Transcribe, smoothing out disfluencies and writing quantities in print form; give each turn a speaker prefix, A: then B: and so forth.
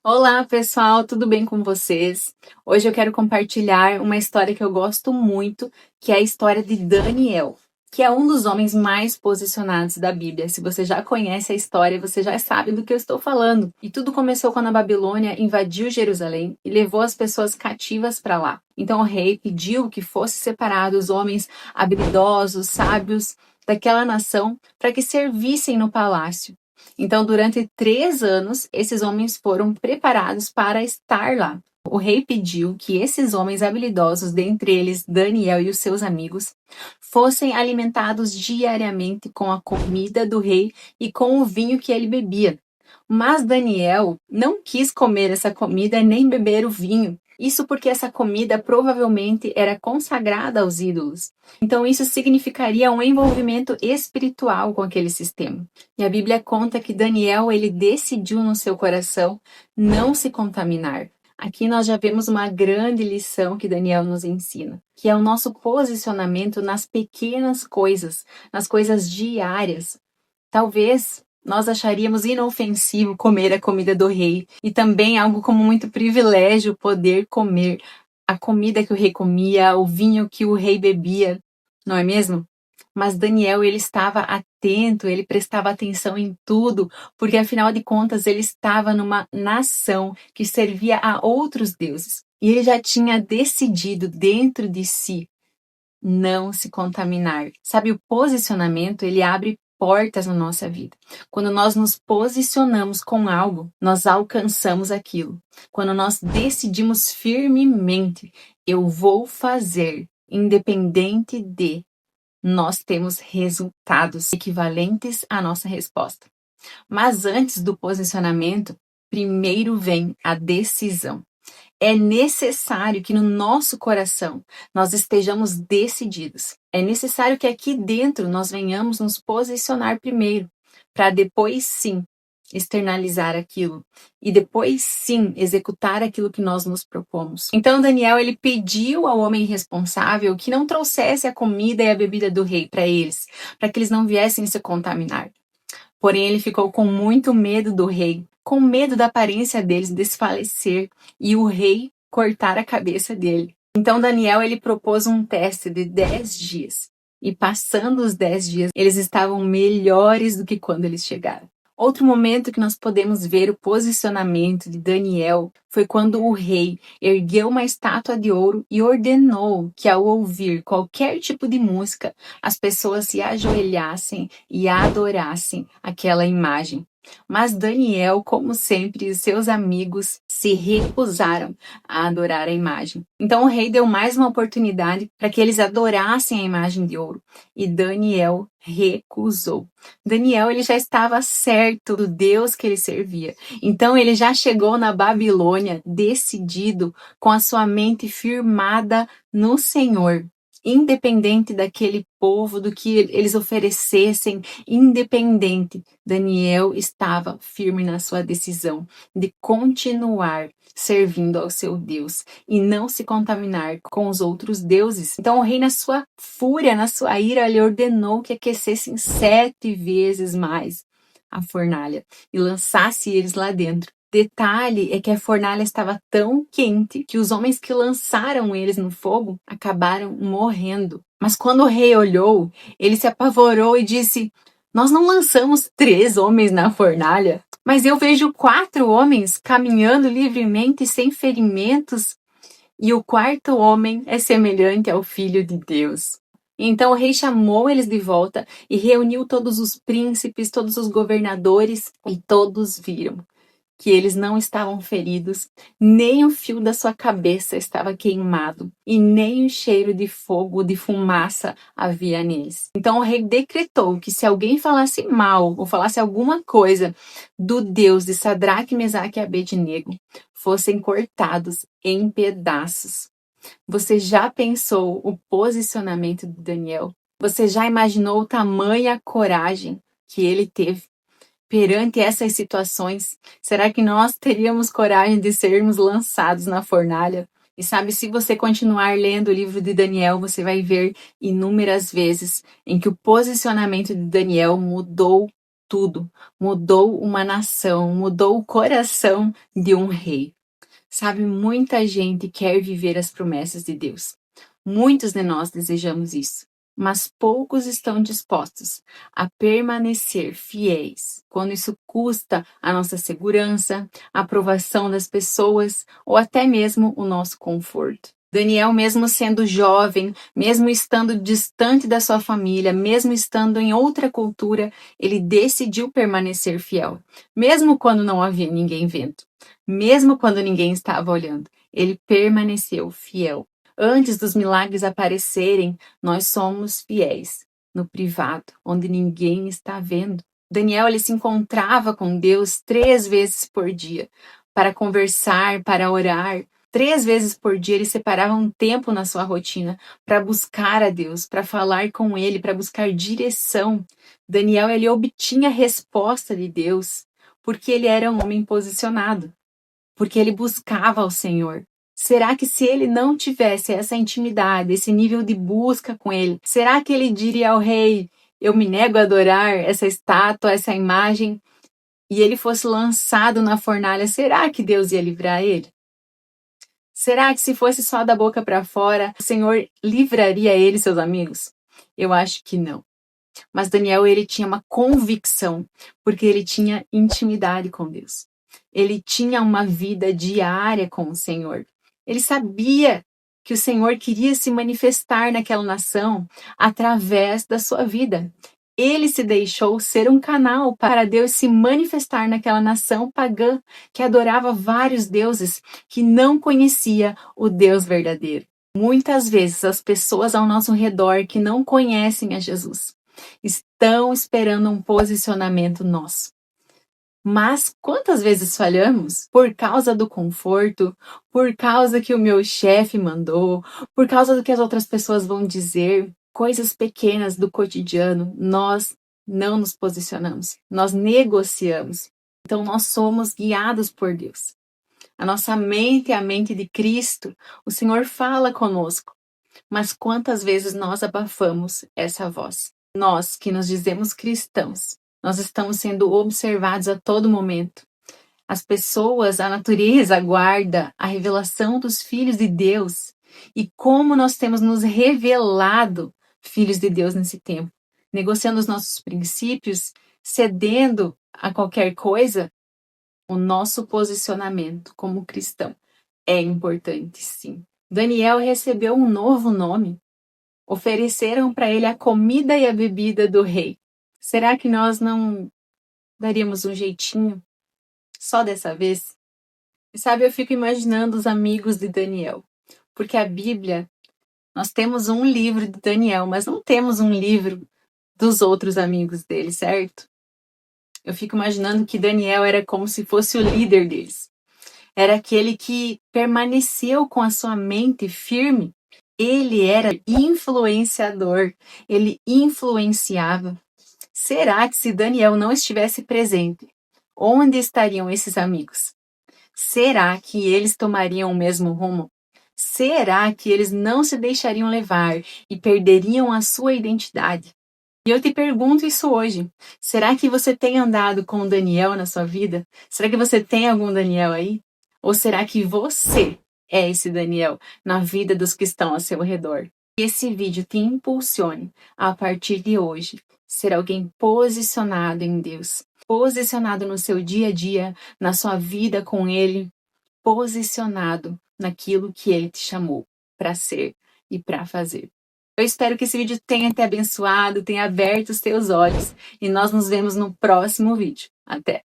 A: Olá, pessoal, tudo bem com vocês? Hoje eu quero compartilhar uma história que eu gosto muito, que é a história de Daniel, que é um dos homens mais posicionados da Bíblia. Se você já conhece a história, você já sabe do que eu estou falando. E tudo começou quando a Babilônia invadiu Jerusalém e levou as pessoas cativas para lá. Então o rei pediu que fosse separado os homens habilidosos, sábios daquela nação para que servissem no palácio. Então, durante 3 anos, esses homens foram preparados para estar lá. O rei pediu que esses homens habilidosos, dentre eles Daniel e os seus amigos, fossem alimentados diariamente com a comida do rei e com o vinho que ele bebia. Mas Daniel não quis comer essa comida nem beber o vinho. Isso porque essa comida provavelmente era consagrada aos ídolos. Então, isso significaria um envolvimento espiritual com aquele sistema. E a Bíblia conta que Daniel, ele decidiu no seu coração não se contaminar. Aqui nós já vemos uma grande lição que Daniel nos ensina, que é o nosso posicionamento nas pequenas coisas, nas coisas diárias. Talvez nós acharíamos inofensivo comer a comida do rei e também algo como muito privilégio poder comer a comida que o rei comia, o vinho que o rei bebia, não é mesmo? Mas Daniel, ele estava atento, ele prestava atenção em tudo, porque afinal de contas ele estava numa nação que servia a outros deuses. E ele já tinha decidido dentro de si não se contaminar. Sabe, o posicionamento, ele abre portas na nossa vida. Quando nós nos posicionamos com algo, nós alcançamos aquilo. Quando nós decidimos firmemente, eu vou fazer, independente de, nós temos resultados equivalentes à nossa resposta. Mas antes do posicionamento, primeiro vem a decisão. É necessário que no nosso coração nós estejamos decididos. É necessário que aqui dentro nós venhamos nos posicionar primeiro, para depois sim externalizar aquilo e depois sim executar aquilo que nós nos propomos. Então Daniel, ele pediu ao homem responsável que não trouxesse a comida e a bebida do rei para eles, para que eles não viessem se contaminar. Porém, ele ficou com muito medo do rei, com medo da aparência deles desfalecer e o rei cortar a cabeça dele. Então, Daniel, ele propôs um teste de 10 dias. E passando os 10 dias, eles estavam melhores do que quando eles chegaram. Outro momento que nós podemos ver o posicionamento de Daniel foi quando o rei ergueu uma estátua de ouro e ordenou que, ao ouvir qualquer tipo de música, as pessoas se ajoelhassem e adorassem aquela imagem. Mas Daniel, como sempre, e seus amigos se recusaram a adorar a imagem. Então o rei deu mais uma oportunidade para que eles adorassem a imagem de ouro, e Daniel recusou. Daniel, ele já estava certo do Deus que ele servia. Então ele já chegou na Babilônia decidido, com a sua mente firmada no Senhor. Independente daquele povo, do que eles oferecessem, independente, Daniel estava firme na sua decisão de continuar servindo ao seu Deus e não se contaminar com os outros deuses. Então o rei, na sua fúria, na sua ira, ele ordenou que aquecessem 7 vezes mais a fornalha e lançasse eles lá dentro. Detalhe é que a fornalha estava tão quente que os homens que lançaram eles no fogo acabaram morrendo. Mas quando o rei olhou, ele se apavorou e disse: nós não lançamos 3 homens na fornalha, mas eu vejo 4 homens caminhando livremente sem ferimentos, e o 4º homem é semelhante ao Filho de Deus. Então o rei chamou eles de volta e reuniu todos os príncipes, todos os governadores, e todos viram que eles não estavam feridos, nem o fio da sua cabeça estava queimado, e nem o cheiro de fogo, de fumaça havia neles. Então o rei decretou que se alguém falasse mal, ou falasse alguma coisa do Deus de Sadraque, Mesaque e Abednego, fossem cortados em pedaços. Você já pensou o posicionamento de Daniel? Você já imaginou tamanha coragem que ele teve perante essas situações? Será que nós teríamos coragem de sermos lançados na fornalha? E sabe, se você continuar lendo o livro de Daniel, você vai ver inúmeras vezes em que o posicionamento de Daniel mudou tudo, mudou uma nação, mudou o coração de um rei. Sabe, muita gente quer viver as promessas de Deus. Muitos de nós desejamos isso, mas poucos estão dispostos a permanecer fiéis quando isso custa a nossa segurança, a aprovação das pessoas ou até mesmo o nosso conforto. Daniel, mesmo sendo jovem, mesmo estando distante da sua família, mesmo estando em outra cultura, ele decidiu permanecer fiel, mesmo quando não havia ninguém vendo, mesmo quando ninguém estava olhando, ele permaneceu fiel. Antes dos milagres aparecerem, nós somos fiéis no privado, onde ninguém está vendo. Daniel, ele se encontrava com Deus 3 vezes por dia para conversar, para orar. 3 vezes por dia ele separava um tempo na sua rotina para buscar a Deus, para falar com Ele, para buscar direção. Daniel, ele obtinha a resposta de Deus porque ele era um homem posicionado, porque ele buscava ao Senhor. Será que se ele não tivesse essa intimidade, esse nível de busca com ele, será que ele diria ao rei, eu me nego a adorar essa estátua, essa imagem, e ele fosse lançado na fornalha, será que Deus ia livrar ele? Será que se fosse só da boca para fora, o Senhor livraria ele e seus amigos? Eu acho que não. Mas Daniel, ele tinha uma convicção, porque ele tinha intimidade com Deus. Ele tinha uma vida diária com o Senhor. Ele sabia que o Senhor queria se manifestar naquela nação através da sua vida. Ele se deixou ser um canal para Deus se manifestar naquela nação pagã que adorava vários deuses, que não conhecia o Deus verdadeiro. Muitas vezes as pessoas ao nosso redor que não conhecem a Jesus estão esperando um posicionamento nosso. Mas quantas vezes falhamos por causa do conforto, por causa que o meu chefe mandou, por causa do que as outras pessoas vão dizer, coisas pequenas do cotidiano, nós não nos posicionamos, nós negociamos. Então nós somos guiados por Deus. A nossa mente é a mente de Cristo. O Senhor fala conosco. Mas quantas vezes nós abafamos essa voz? Nós que nos dizemos cristãos, nós estamos sendo observados a todo momento. As pessoas, a natureza aguarda a revelação dos filhos de Deus. E como nós temos nos revelado filhos de Deus nesse tempo, negociando os nossos princípios, cedendo a qualquer coisa, o nosso posicionamento como cristão é importante, sim. Daniel recebeu um novo nome. Ofereceram para ele a comida e a bebida do rei. Será que nós não daríamos um jeitinho só dessa vez? E sabe, eu fico imaginando os amigos de Daniel, porque a Bíblia, nós temos um livro de Daniel, mas não temos um livro dos outros amigos dele, certo? Eu fico imaginando que Daniel era como se fosse o líder deles. Era aquele que permaneceu com a sua mente firme. Ele era influenciador, ele influenciava. Será que se Daniel não estivesse presente, onde estariam esses amigos? Será que eles tomariam o mesmo rumo? Será que eles não se deixariam levar e perderiam a sua identidade? E eu te pergunto isso hoje. Será que você tem andado com o Daniel na sua vida? Será que você tem algum Daniel aí? Ou será que você é esse Daniel na vida dos que estão ao seu redor? Que esse vídeo te impulsione a partir de hoje ser alguém posicionado em Deus, posicionado no seu dia a dia, na sua vida com Ele, posicionado naquilo que Ele te chamou para ser e para fazer. Eu espero que esse vídeo tenha te abençoado, tenha aberto os teus olhos e nós nos vemos no próximo vídeo. Até!